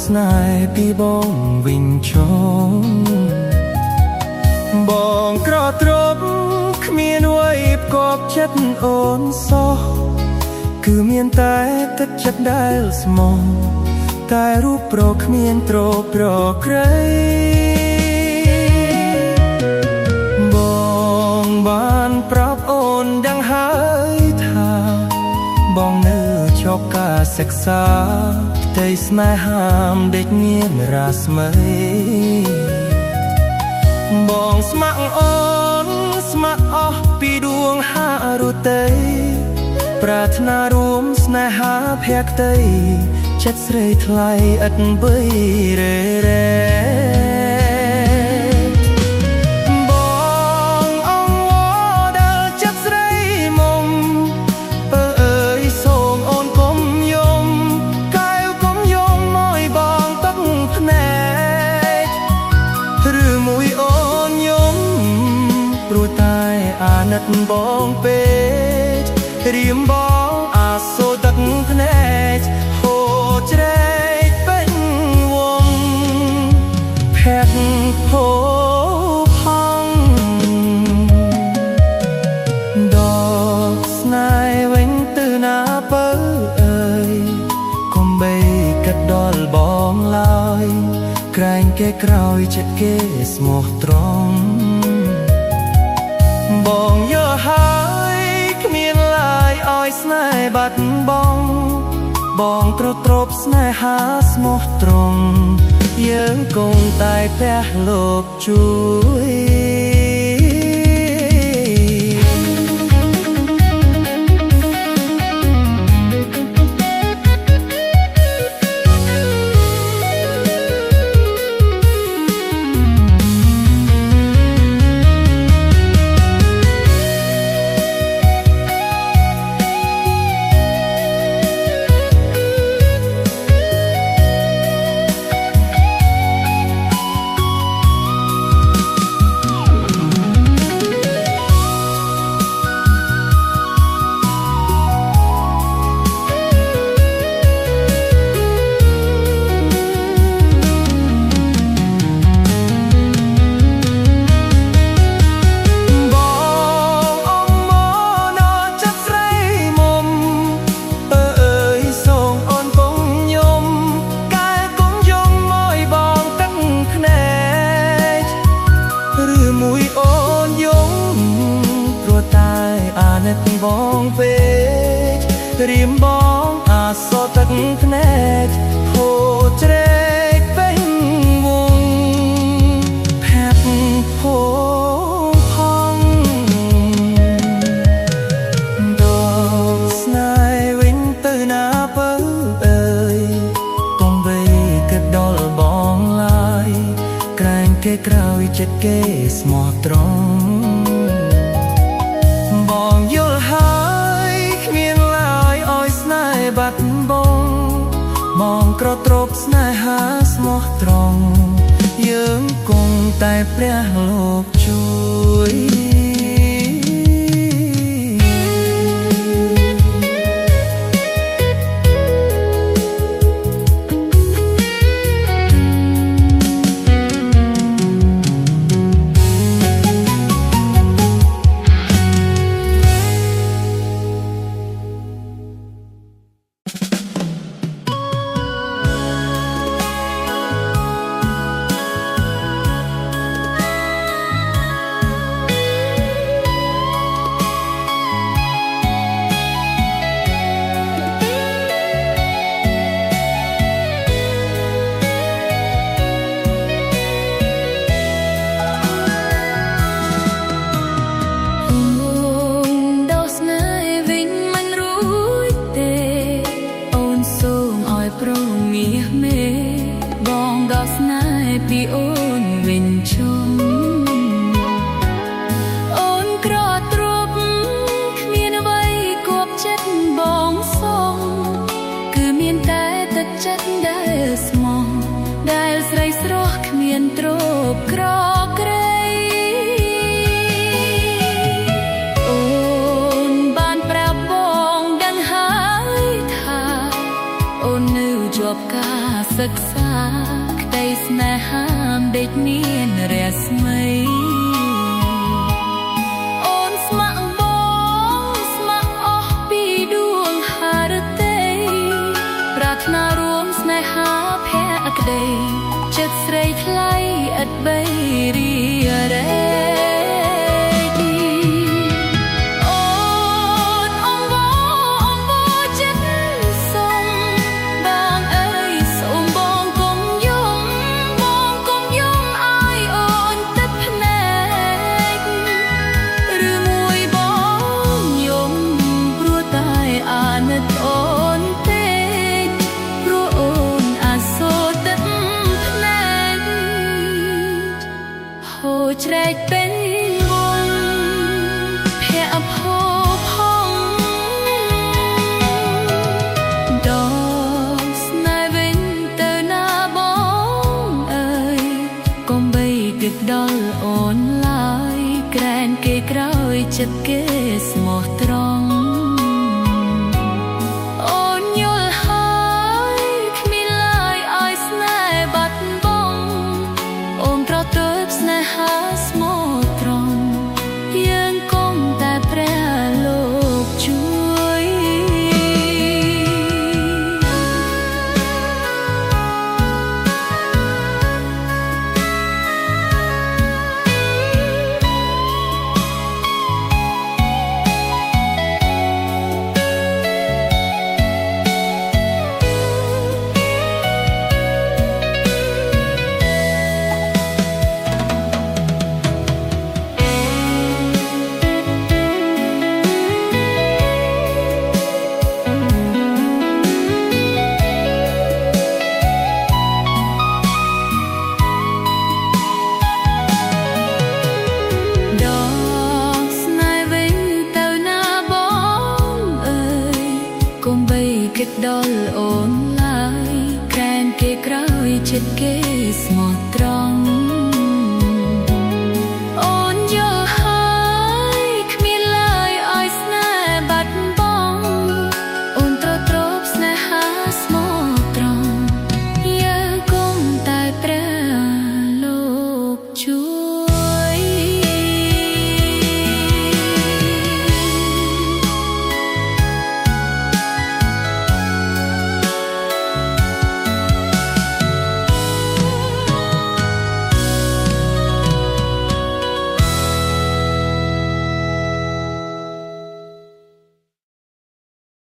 ស្នេហ៍ពីបងវិញចុងបងក្រទ្រពគ្មានអ្វីផ្គប់ចិត្តអូនសោះគឺមានតែទឹកចិត្តដែលស្មោះតែរូបប្រគ្មានទ្រប្រក្រៃបងបានប្រាប់អូនដឹងហើយថាបងនៅជោគការសិក្សាផ្ទៃស្នេហាដេកមានរាស្មីបងស្ម័គ្រអូនស្ម័គ្រអស់ពីដួងហារុតីប្រាថ្នារួមស្នេហាភក្តីចិត្តស្រីថ្លៃឥតបីរេរេបងអង្វរដល់ចិត្តស្រីមុំអើយសូមអូនកុំយំកែវកុំយំមកបងទឹកភ្នែកឬមួយអូនយំព្រោះតែអាណិតបងពេករៀមបងអាសូរទឹកភ្នែកហូរជ្រែកពេញវងភ័ក្រហូរផង់ដកស្នេហ៍វិញទៅណាបើអើយកុំបីកាត់ដល់បងឡើយក្រែងគេក្រោយចិត្តគេស្មោះត្រង់បងយកហើយគ្មានឡើយឲ្យស្នេហ៍បាត់បង់បងទ្រទ្រពស្នេហាស្មោះត្រង់យើងគង់តែព្រះលោកជួយបងពេករៀមបងអាសទឹកភ្នែកហូរជ្រែកពេញវងភ័ក្រហូរផង់ដកស្នេហ៍វិញទៅណាបើអើយកុំបីកាត់ដល់បងឡើយក្រែងគេក្រោយចិត្តគេស្មោះត្រង់បងយល់ហើយគ្មានឡើយឲ្យស្នេហ៍បាត់បង់បងក្រទ្រពស្នេហាស្មោះត្រង់យើងគង់តែព្រះលោកជួយពីអូនវិញជុំអូនក្រទ្រពគ្មានអ្វីគប់ចិត្តបងសងគឺមានតែទឹកចិត្តដែលស្មោះដែលស្រីស្រស់គ្មានទ្រពក្រក្រៃអូនបានប្រាប់បងដឹងហើយថាអូននៅជាប់ការសិក្សា មានរស្មីអូនស្ម័គ្របងស្ម័គ្រអស់ពីដួងហារតីប្រាថ្នារួមស្នេហាភក្តីចិត្តស្រីថ្លៃឥតបីរីរែកអូនអង្វរចិត្តសុំបងអើយសូមបងកុំយំឲ្យអូនទឹកភ្នែកឬមួយបងយំព្រោះតែអាណិតអូនទេព្រោះអូនអាសូរទឹកភ្នែកហូរជ្រែកពេញវងភ័ក្រផូរផង់ដកស្នេហ៍វិញទៅណាបងអើយកុំបីគិតដល់អូនឡើយក្រែងគេក្រោយចិត្តគេស្មោះត្រង់អូនយល់ហើយគ្មានឡើយឲ្យស្នេហ៍បាត់បង់អូនប្រទើបស្នេហា